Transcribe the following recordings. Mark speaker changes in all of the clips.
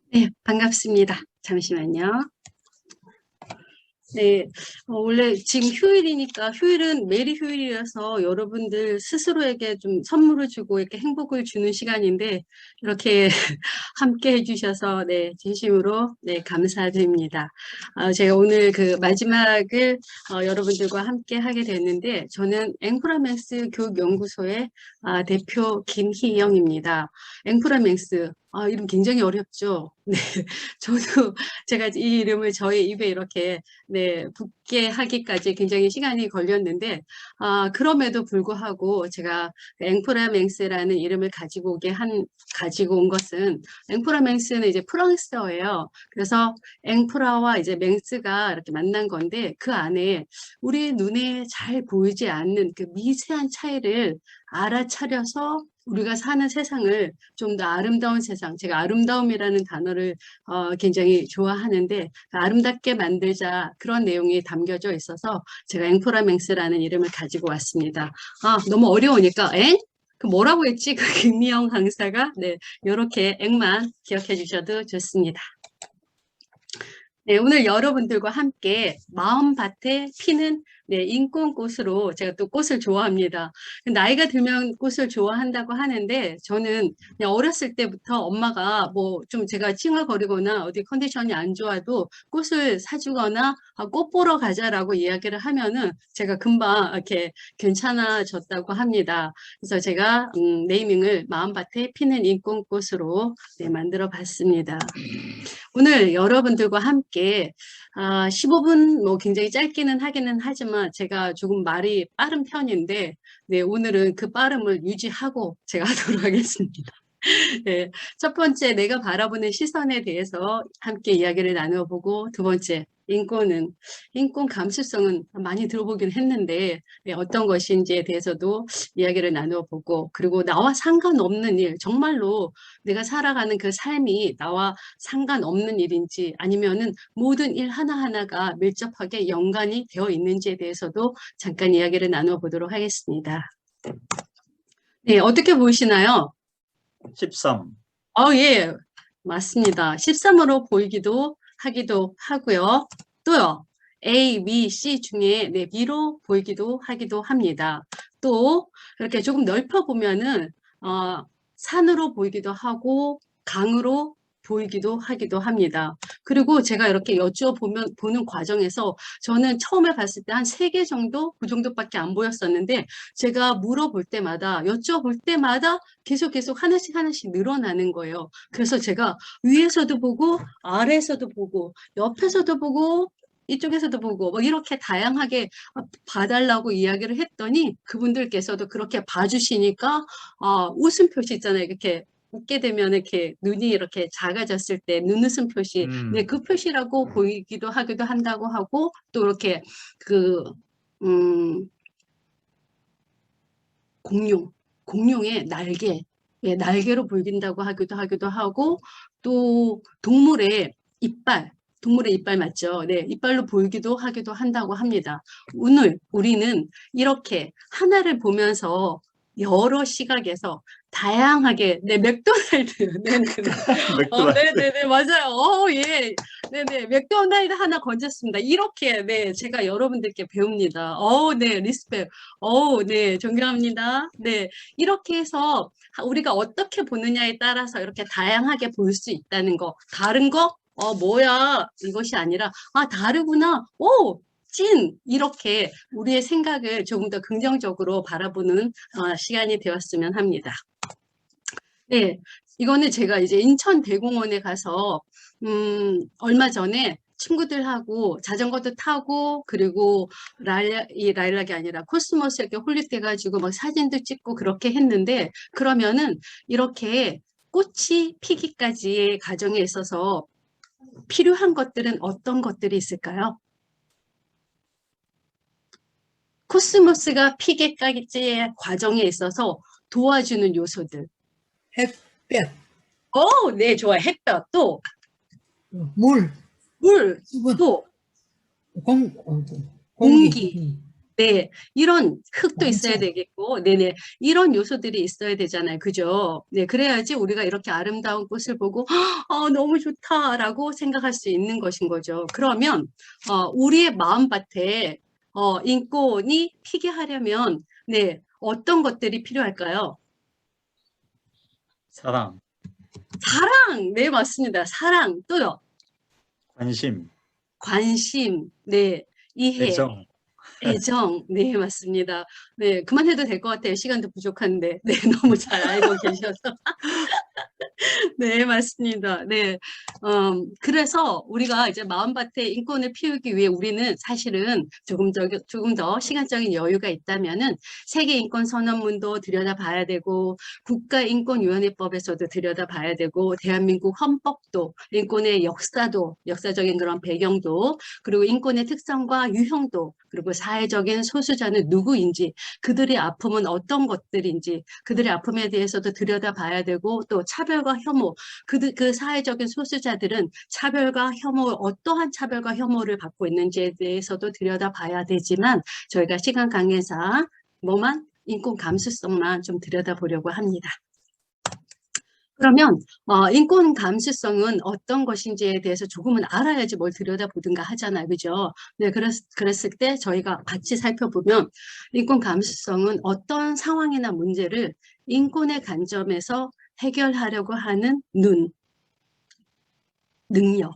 Speaker 1: 네, 반갑습니다. 잠시만요. 네, 원래 지금 휴일이니까 휴일은 매일 휴일이라서 여러분들 스스로에게 좀 선물을 주고 이렇게 행복을 주는 시간인데 이렇게 함께 해주셔서 네, 진심으로 네, 감사드립니다. 제가 오늘 그 마지막을 여러분들과 함께 하게 됐는데 저는 앵코라맹스 교육연구소의 대표 김희영입니다. 앵코라맹스 이름 굉장히 어렵죠? 네, 저도 제가 이 이름을 저의 입에 이렇게 네, 붙게 하기까지 굉장히 시간이 걸렸는데, 그럼에도 불구하고 제가 앵코라맹스라는 이름을 가지고 온 것은, 앵코라맹스는 이제 프랑스어예요. 그래서 앵프라와 이제 맹스가 이렇게 만난 건데, 그 안에 우리 눈에 잘 보이지 않는 그 미세한 차이를 알아차려서 우리가 사는 세상을 좀 더 아름다운 세상, 제가 아름다움이라는 단어를 굉장히 좋아하는데 아름답게 만들자 그런 내용이 담겨져 있어서 제가 앵포라맹스라는 이름을 가지고 왔습니다. 너무 어려우니까 그 뭐라고 했지? 그 김미영 강사가 네, 요렇게 앵만 기억해 주셔도 좋습니다. 네, 오늘 여러분들과 함께 마음밭에 피는 네, 인권꽃으로 제가 또 꽃을 좋아합니다. 나이가 들면 꽃을 좋아한다고 하는데 저는 그냥 어렸을 때부터 엄마가 뭐 좀 제가 칭얼거리거나 어디 컨디션이 안 좋아도 꽃을 사주거나 꽃 보러 가자라고 이야기를 하면은 제가 금방 이렇게 괜찮아졌다고 합니다. 그래서 제가 네이밍을 마음밭에 피는 인권꽃으로 네, 만들어 봤습니다. 오늘 여러분들과 함께 15분 뭐 굉장히 짧기는 하기는 하지만 제가 조금 말이 빠른 편인데 네, 오늘은 그 빠름을 유지하고 제가 하도록 하겠습니다. 네, 첫 번째 내가 바라보는 시선에 대해서 함께 이야기를 나눠보고 두 번째 인권 감수성은 많이 들어보긴 했는데 네, 어떤 것인지에 대해서도 이야기를 나눠보고 그리고 나와 상관없는 일 정말로 내가 살아가는 그 삶이 나와 상관없는 일인지 아니면은 모든 일 하나하나가 밀접하게 연관이 되어 있는지에 대해서도 잠깐 이야기를 나눠보도록 하겠습니다. 네, 어떻게 보이시나요?
Speaker 2: 13.
Speaker 1: 예, 맞습니다. 13으로 보이기도 하기도 하고요. 또요, A, B, C 중에 네, B로 보이기도 하기도 합니다. 또 이렇게 조금 넓혀 보면은 산으로 보이기도 하고 강으로 보이기도 하기도 합니다. 그리고 제가 이렇게 보는 과정에서 저는 처음에 봤을 때 한 3개 정도 그 정도밖에 안 보였었는데 제가 물어볼 때마다 여쭤볼 때마다 계속 하나씩 늘어나는 거예요. 그래서 제가 위에서도 보고 아래에서도 보고 옆에서도 보고 이쪽에서도 보고 뭐 이렇게 다양하게 봐달라고 이야기를 했더니 그분들께서도 그렇게 봐주시니까 웃음 표시 있잖아요. 이렇게 웃게 되면 이렇게 눈이 이렇게 작아졌을 때 눈웃음 표시, 네, 그 표시라고 보이기도 하기도 한다고 하고 또 이렇게 그 공룡의 날개, 예, 날개로 보인다고 하기도 하고 또 동물의 이빨 맞죠? 네, 이빨로 보이기도 하기도 한다고 합니다. 오늘 우리는 이렇게 하나를 보면서 여러 시각에서 다양하게 맥도날드 네네네 맞아요. 예. 네네 맥도날드 하나 건졌습니다. 이렇게 네 제가 여러분들께 배웁니다. 네 리스펙. 네 존경합니다. 네 이렇게 해서 우리가 어떻게 보느냐에 따라서 이렇게 다양하게 볼 수 있다는 거. 다른 거? 뭐야 이것이 아니라 다르구나. 이렇게 우리의 생각을 조금 더 긍정적으로 바라보는 시간이 되었으면 합니다. 네, 이거는 제가 이제 인천대공원에 가서 얼마 전에 친구들하고 자전거도 타고 그리고 라일락이 아니라 코스모스 이렇게 홀릭돼가지고 막 사진도 찍고 그렇게 했는데 그러면은 이렇게 꽃이 피기까지의 과정에 있어서 필요한 것들은 어떤 것들이 있을까요? 코스모스가 피기까지의 과정에 있어서 도와주는 요소들.
Speaker 3: 햇볕,
Speaker 1: 네, 좋아요. 햇볕, 또
Speaker 3: 물,
Speaker 1: 물,
Speaker 3: 수분,
Speaker 1: 또
Speaker 3: 공기.
Speaker 1: 공기. 네, 이런 흙도 있어야
Speaker 2: 맞아.
Speaker 1: 되겠고, 네네, 이런 요소들이 있어야 되잖아요. 그죠? 네, 그래야지 우리가 이렇게 아름다운 꽃을 보고, 너무 좋다라고 생각할 수 있는 것인 거죠. 그러면, 우리의 마음밭에, 인권이 피게 하려면, 네, 어떤 것들이 필요할까요?
Speaker 3: 사랑,
Speaker 1: 사랑! 네, 맞습니다. 사랑. 또요.
Speaker 3: 관심,
Speaker 1: 관심. 네, 이해.
Speaker 3: 애정.
Speaker 1: 애정. 네, 맞습니다. 네, 그만해도 될 것 같아요. 시간도 부족한데. 네, 너무 잘 알고 계셔서. 네, 맞습니다. 네. 그래서 우리가 이제 마음밭에 인권을 피우기 위해 우리는 사실은 조금 더 시간적인 여유가 있다면은 세계인권선언문도 들여다봐야 되고, 국가인권위원회법에서도 들여다봐야 되고, 대한민국 헌법도, 인권의 역사도, 역사적인 그런 배경도, 그리고 인권의 특성과 유형도, 그리고 사회적인 소수자는 누구인지, 그들의 아픔은 어떤 것들인지, 그들의 아픔에 대해서도 들여다봐야 되고, 또 차별과 혐오, 그 사회적인 소수자들은 차별과 혐오, 어떠한 차별과 혐오를 받고 있는지에 대해서도 들여다봐야 되지만, 저희가 시간 관계상 뭐만 인권 감수성만 좀 들여다보려고 합니다. 그러면 인권 감수성은 어떤 것인지에 대해서 조금은 알아야지 뭘 들여다보든가 하잖아요. 그죠? 네, 그랬을 때 저희가 같이 살펴보면 인권 감수성은 어떤 상황이나 문제를 인권의 관점에서 해결하려고 하는 눈, 능력,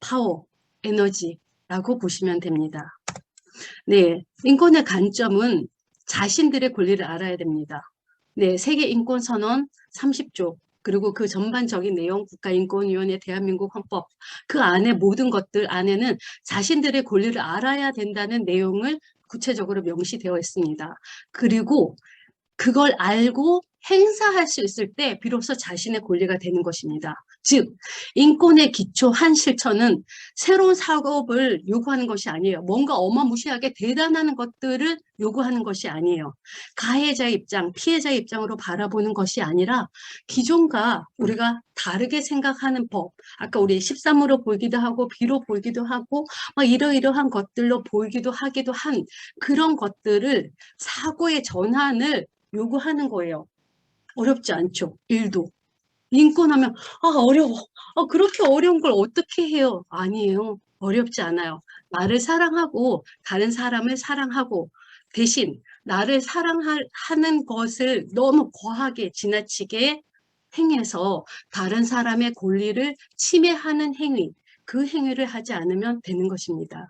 Speaker 1: 파워, 에너지라고 보시면 됩니다. 네, 인권의 관점은 자신들의 권리를 알아야 됩니다. 네, 세계인권선언 30조, 그리고 그 전반적인 내용, 국가인권위원회, 대한민국 헌법, 그 안에 모든 것들 안에는 자신들의 권리를 알아야 된다는 내용을 구체적으로 명시되어 있습니다. 그리고 그걸 알고 행사할 수 있을 때 비로소 자신의 권리가 되는 것입니다. 즉, 인권의 기초한 실천은 새로운 작업을 요구하는 것이 아니에요. 뭔가 어마무시하게 대단한 것들을 요구하는 것이 아니에요. 가해자의 입장, 피해자의 입장으로 바라보는 것이 아니라 기존과 우리가 다르게 생각하는 법, 아까 우리 13으로 보기도 하고 비로 보기도 하고 이러이러한 것들로 보이기도 하기도 한 그런 것들을 사고의 전환을 요구하는 거예요. 어렵지 않죠. 일도. 인권하면 어려워. 그렇게 어려운 걸 어떻게 해요? 아니에요. 어렵지 않아요. 나를 사랑하고 다른 사람을 사랑하고 대신 나를 사랑하는 것을 너무 과하게 지나치게 행해서 다른 사람의 권리를 침해하는 행위, 그 행위를 하지 않으면 되는 것입니다.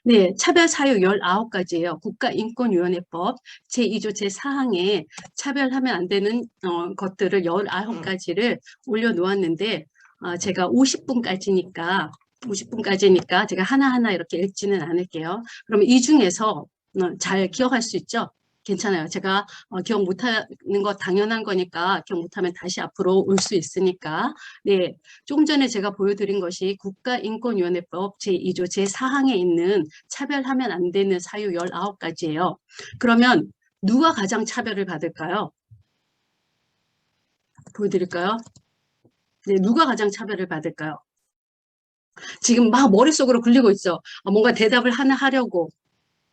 Speaker 1: 네, 차별 사유 19가지예요. 국가인권위원회법 제2조 제4항에 차별하면 안 되는 것들을 19가지를 올려놓았는데 제가 50분까지니까 제가 하나하나 이렇게 읽지는 않을게요. 그러면 이 중에서 잘 기억할 수 있죠? 괜찮아요. 제가 기억 못하는 거 당연한 거니까 기억 못하면 다시 앞으로 올 수 있으니까. 네, 조금 전에 제가 보여드린 것이 국가인권위원회법 제2조 제4항에 있는 차별하면 안 되는 사유 19가지예요. 그러면 누가 가장 차별을 받을까요? 보여드릴까요? 네, 누가 가장 차별을 받을까요? 지금 막 머릿속으로 굴리고 있죠. 뭔가 대답을 하나 하려고.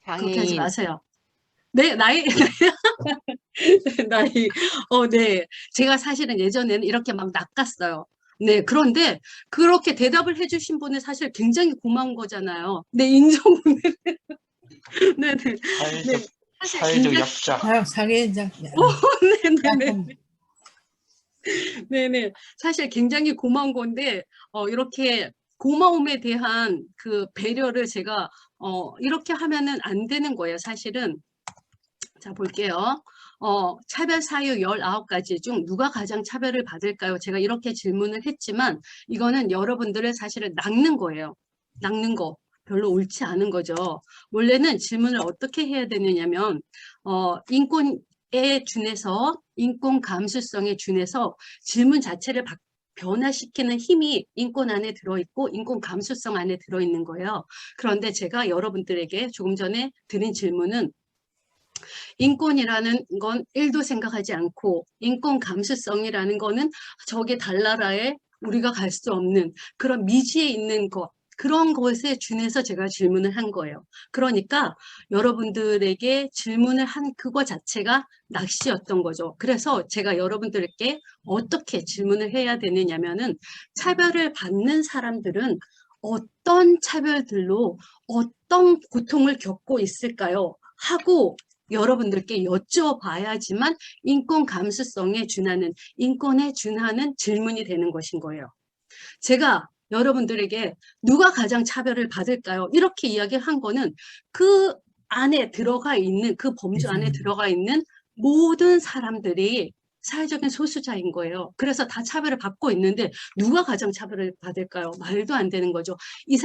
Speaker 1: 그렇게 하지
Speaker 2: 장애인.
Speaker 1: 마세요. 네, 나이, 나이, 네. 제가 사실은 예전에는 이렇게 막 낚았어요. 네, 그런데 그렇게 대답을 해주신 분은 사실 굉장히 고마운 거잖아요. 네, 인정은, 네네. 네,
Speaker 4: 사회적
Speaker 1: 사실
Speaker 4: 사회적
Speaker 1: 굉장히,
Speaker 4: 약자.
Speaker 2: 사회적
Speaker 1: 네네네. 네네. 사실 굉장히 고마운 건데, 이렇게 고마움에 대한 그 배려를 제가, 이렇게 하면은 안 되는 거예요, 사실은. 자, 볼게요. 차별 사유 19가지 중 누가 가장 차별을 받을까요? 제가 이렇게 질문을 했지만 이거는 여러분들을 사실은 낚는 거예요. 낚는 거. 별로 옳지 않은 거죠. 원래는 질문을 어떻게 해야 되느냐면 인권에 준해서 인권 감수성에 준해서 질문 자체를 변화시키는 힘이 인권 안에 들어있고 인권 감수성 안에 들어있는 거예요. 그런데 제가 여러분들에게 조금 전에 드린 질문은 인권이라는 건 1도 생각하지 않고 인권 감수성이라는 거는 저게 달나라에 우리가 갈 수 없는 그런 미지에 있는 것, 그런 것에 준해서 제가 질문을 한 거예요. 그러니까 여러분들에게 질문을 한 그거 자체가 낚시였던 거죠. 그래서 제가 여러분들께 어떻게 질문을 해야 되느냐면은 차별을 받는 사람들은 어떤 차별들로 어떤 고통을 겪고 있을까요? 하고 여러분들께 여쭤봐야지만 인권 감수성에 준하는, 인권에 준하는 질문이 되는 것인 거예요. 제가 여러분들에게 누가 가장 차별을 받을까요? 이렇게 이야기한 거는 그 안에 들어가 있는, 그 범주 안에 들어가 있는 모든 사람들이 사회적인 소수자인 거예요. 그래서 다 차별을 받고 있는데 누가 가장 차별을 받을까요? 말도 안 되는 거죠. 이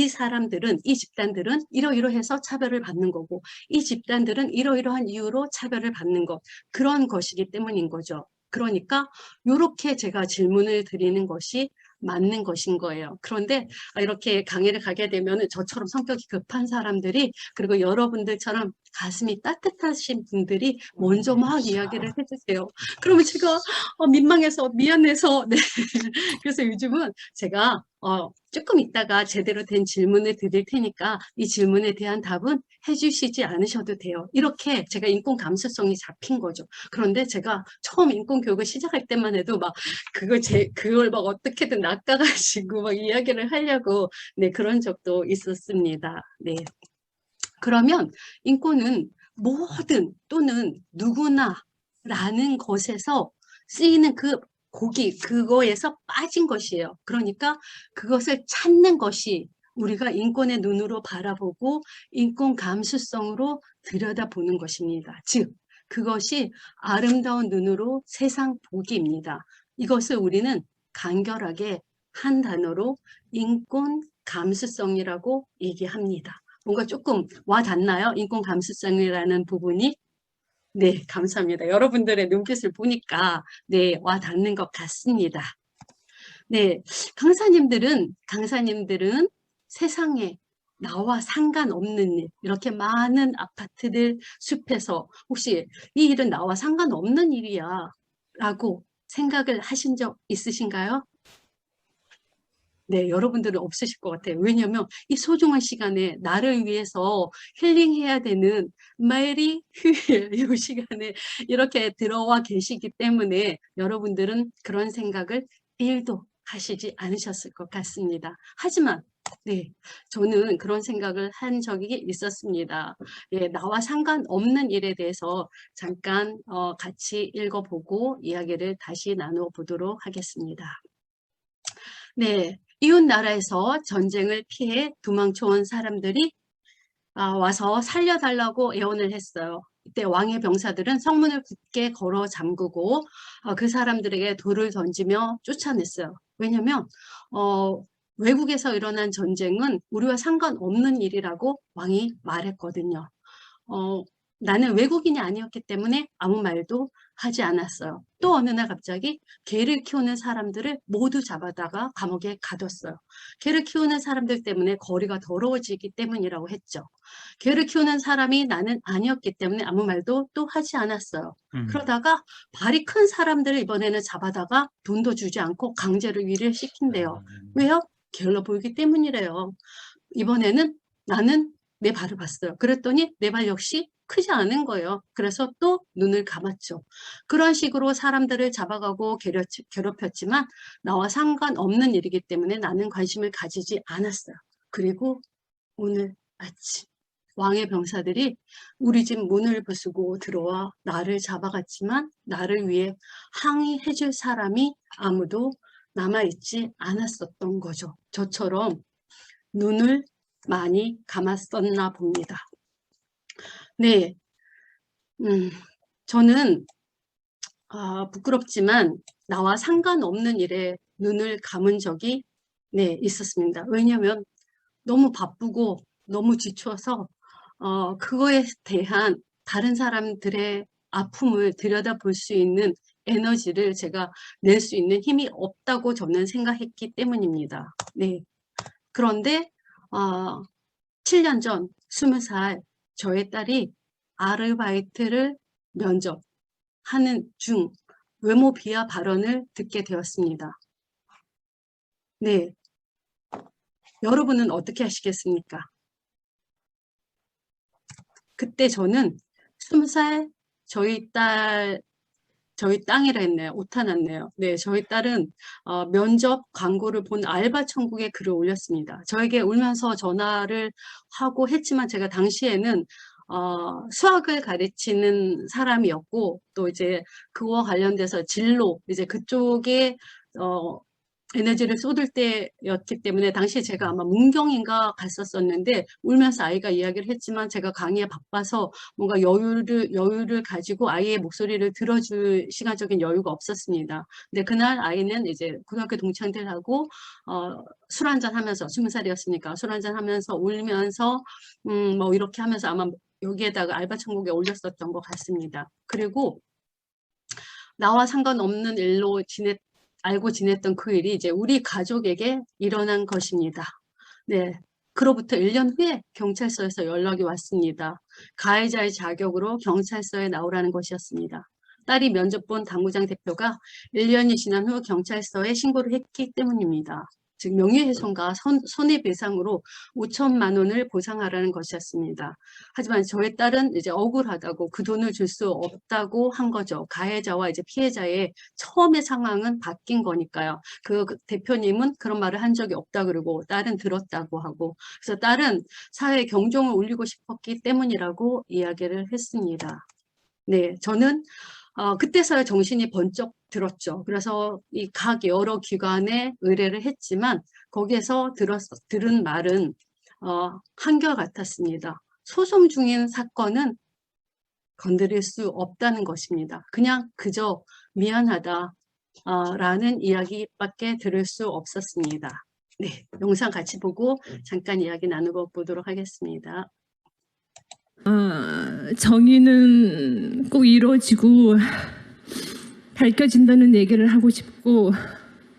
Speaker 1: 사람들은, 이 집단들은 이러이러해서 차별을 받는 거고, 이 집단들은 이러이러한 이유로 차별을 받는 것, 그런 것이기 때문인 거죠. 그러니까 이렇게 제가 질문을 드리는 것이 맞는 것인 거예요. 그런데 이렇게 강의를 가게 되면 저처럼 성격이 급한 사람들이, 그리고 여러분들처럼 가슴이 따뜻하신 분들이 먼저 막 이야기를 해주세요. 그러면 제가 민망해서 미안해서 네. 그래서 요즘은 제가 조금 있다가 제대로 된 질문을 드릴 테니까 이 질문에 대한 답은 해주시지 않으셔도 돼요. 이렇게 제가 인권 감수성이 잡힌 거죠. 그런데 제가 처음 인권 교육을 시작할 때만 해도 막 그걸 막 어떻게든 낚아가지고 막 이야기를 하려고 네, 그런 적도 있었습니다. 네. 그러면 인권은 뭐든 또는 누구나라는 것에서 쓰이는 그 그거에서 빠진 것이에요. 그러니까 그것을 찾는 것이 우리가 인권의 눈으로 바라보고 인권 감수성으로 들여다보는 것입니다. 즉, 그것이 아름다운 눈으로 세상 보기입니다. 이것을 우리는 간결하게 한 단어로 인권 감수성이라고 얘기합니다. 뭔가 조금 와 닿나요? 인권 감수성이라는 부분이? 네, 감사합니다. 여러분들의 눈빛을 보니까 네, 와 닿는 것 같습니다. 네, 강사님들은 세상에 나와 상관없는 일, 이렇게 많은 아파트들 숲에서 혹시 이 일은 나와 상관없는 일이야 라고 생각을 하신 적 있으신가요? 네, 여러분들은 없으실 것 같아요. 왜냐하면 이 소중한 시간에 나를 위해서 힐링해야 되는 매일 휴일 이 시간에 이렇게 들어와 계시기 때문에 여러분들은 그런 생각을 1도 하시지 않으셨을 것 같습니다. 하지만 네, 저는 그런 생각을 한 적이 있었습니다. 예, 나와 상관없는 일에 대해서 잠깐 같이 읽어보고 이야기를 다시 나눠보도록 하겠습니다. 네, 이웃 나라에서 전쟁을 피해 도망쳐온 사람들이 와서 살려달라고 애원을 했어요. 이때 왕의 병사들은 성문을 굳게 걸어 잠그고 그 사람들에게 돌을 던지며 쫓아냈어요. 왜냐하면 외국에서 일어난 전쟁은 우리와 상관없는 일이라고 왕이 말했거든요. 나는 외국인이 아니었기 때문에 아무 말도 하지 않았어요. 또 어느 날 갑자기 개를 키우는 사람들을 모두 잡아다가 감옥에 가뒀어요. 개를 키우는 사람들 때문에 거리가 더러워지기 때문이라고 했죠. 개를 키우는 사람이 나는 아니었기 때문에 아무 말도 또 하지 않았어요. 그러다가 발이 큰 사람들을 이번에는 잡아다가 돈도 주지 않고 강제로 일을 시킨대요. 왜요? 게을러 보이기 때문이래요. 이번에는 나는 내 발을 봤어요. 그랬더니 내 발 역시 크지 않은 거예요. 그래서 또 눈을 감았죠. 그런 식으로 사람들을 잡아가고 괴롭혔지만 나와 상관없는 일이기 때문에 나는 관심을 가지지 않았어요. 그리고 오늘 아침 왕의 병사들이 우리 집 문을 부수고 들어와 나를 잡아갔지만 나를 위해 항의해줄 사람이 아무도 남아있지 않았었던 거죠. 저처럼 눈을 많이 감았었나 봅니다. 네, 저는 부끄럽지만 나와 상관없는 일에 눈을 감은 적이 네, 있었습니다. 왜냐하면 너무 바쁘고 너무 지쳐서 그거에 대한 다른 사람들의 아픔을 들여다볼 수 있는 에너지를 제가 낼 수 있는 힘이 없다고 저는 생각했기 때문입니다. 네. 그런데 7년 전 20살 저의 딸이 아르바이트를 면접하는 중 외모 비하 발언을 듣게 되었습니다. 네, 여러분은 어떻게 하시겠습니까? 그때 저는 20살 저희 땅이라 했네요. 오타 났네요. 네, 저희 딸은 면접 광고를 본 알바 천국에 글을 올렸습니다. 저에게 울면서 전화를 하고 했지만 제가 당시에는 수학을 가르치는 사람이었고 또 이제 그와 관련돼서 진로 이제 그쪽에 어, 에너지를 쏟을 때였기 때문에 당시에 제가 아마 문경인가 갔었었는데 울면서 아이가 이야기를 했지만 제가 강의에 바빠서 뭔가 여유를 가지고 아이의 목소리를 들어줄 시간적인 여유가 없었습니다. 근데 그날 아이는 이제 고등학교 동창들하고 술 한잔 하면서 20살이었으니까 술 한잔 하면서 울면서 뭐 이렇게 하면서 아마 여기에다가 알바 천국에 올렸었던 것 같습니다. 그리고 나와 상관없는 일로 알고 지냈던 그 일이 이제 우리 가족에게 일어난 것입니다. 네. 그로부터 1년 후에 경찰서에서 연락이 왔습니다. 가해자의 자격으로 경찰서에 나오라는 것이었습니다. 딸이 면접 본 당구장 대표가 1년이 지난 후 경찰서에 신고를 했기 때문입니다. 즉 명예훼손과 손해배상으로 5천만 원을 보상하라는 것이었습니다. 하지만 저의 딸은 이제 억울하다고 그 돈을 줄 수 없다고 한 거죠. 가해자와 이제 피해자의 처음의 상황은 바뀐 거니까요. 그 대표님은 그런 말을 한 적이 없다 그러고 딸은 들었다고 하고 그래서 딸은 사회에 경종을 울리고 싶었기 때문이라고 이야기를 했습니다. 네, 저는 그때서야 정신이 번쩍 들었죠. 그래서 이 각 여러 기관에 의뢰를 했지만 거기에서 들은 말은 한결같았습니다. 소송 중인 사건은 건드릴 수 없다는 것입니다. 그냥 그저 미안하다 라는 이야기밖에 들을 수 없었습니다. 네, 영상 같이 보고 잠깐 이야기 나누고 보도록 하겠습니다.
Speaker 2: 정의는 꼭 이루어지고 밝혀진다는 얘기를 하고 싶고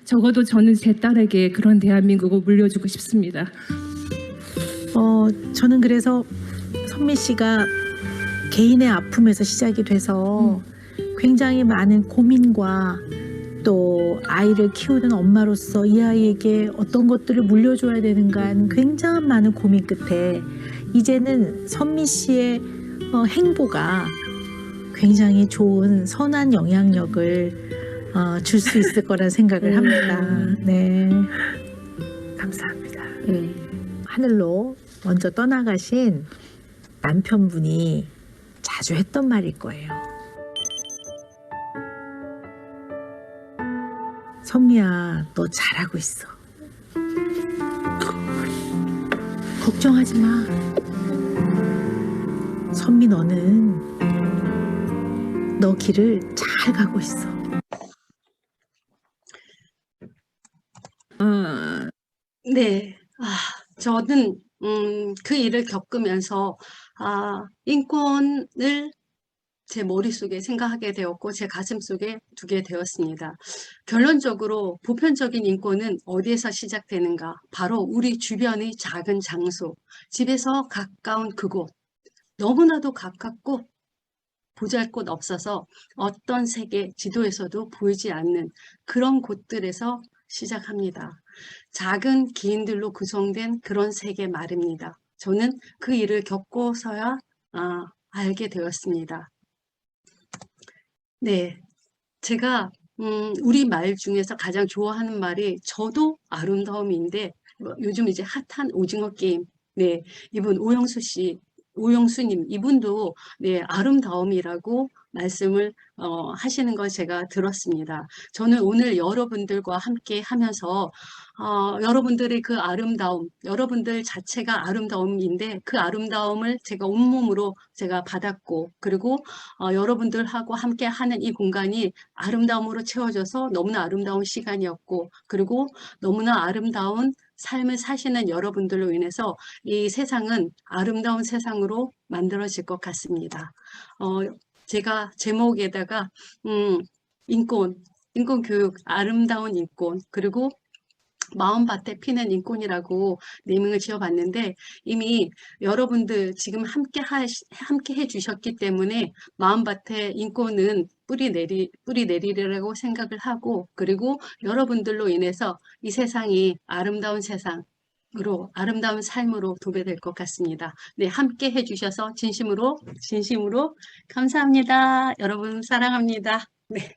Speaker 2: 적어도 저는 제 딸에게 그런 대한민국을 물려주고 싶습니다.
Speaker 4: 저는 그래서 선미 씨가 개인의 아픔에서 시작이 돼서 굉장히 많은 고민과 또 아이를 키우는 엄마로서 이 아이에게 어떤 것들을 물려줘야 되는가 하는 굉장히 많은 고민 끝에 이제는 선미 씨의 행보가 굉장히 좋은 선한 영향력을 줄 수 있을 거라는 생각을 합니다. 네, 감사합니다. 하늘로 먼저 떠나가신 남편분이 자주 했던 말일 거예요. 선미야, 너 잘하고 있어. 걱정하지 마. 선미, 너는 너 길을 잘 가고 있어.
Speaker 1: 네, 저는 그 일을 겪으면서 인권을 제 머릿속에 생각하게 되었고 제 가슴속에 두게 되었습니다. 결론적으로 보편적인 인권은 어디에서 시작되는가? 바로 우리 주변의 작은 장소, 집에서 가까운 그곳, 너무나도 가깝고 보잘것 없어서 어떤 세계 지도에서도 보이지 않는 그런 곳들에서 시작합니다. 작은 기인들로 구성된 그런 세계 말입니다. 저는 그 일을 겪고서야 알게 되었습니다. 네, 제가 우리 말 중에서 가장 좋아하는 말이 저도 아름다움인데 요즘 이제 핫한 오징어 게임, 네, 이분 오영수님 이분도 네, 아름다움이라고 말씀을 하시는 걸 제가 들었습니다. 저는 오늘 여러분들과 함께 하면서 여러분들의 그 아름다움, 여러분들 자체가 아름다움인데 그 아름다움을 제가 온몸으로 제가 받았고 그리고 여러분들하고 함께 하는 이 공간이 아름다움으로 채워져서 너무나 아름다운 시간이었고 그리고 너무나 아름다운 삶을 사시는 여러분들로 인해서 이 세상은 아름다운 세상으로 만들어질 것 같습니다. 제가 제목에다가 인권 교육, 아름다운 인권, 그리고 마음밭에 피는 인권이라고 네이밍을 지어봤는데 이미 여러분들 지금 함께 해주셨기 때문에 마음밭에 인권은 뿌리 내리라고 생각을 하고 그리고 여러분들로 인해서 이 세상이 아름다운 세상, 아름다운 삶으로 도배될 것 같습니다. 네, 함께 해주셔서 진심으로 감사합니다. 여러분 사랑합니다. 네.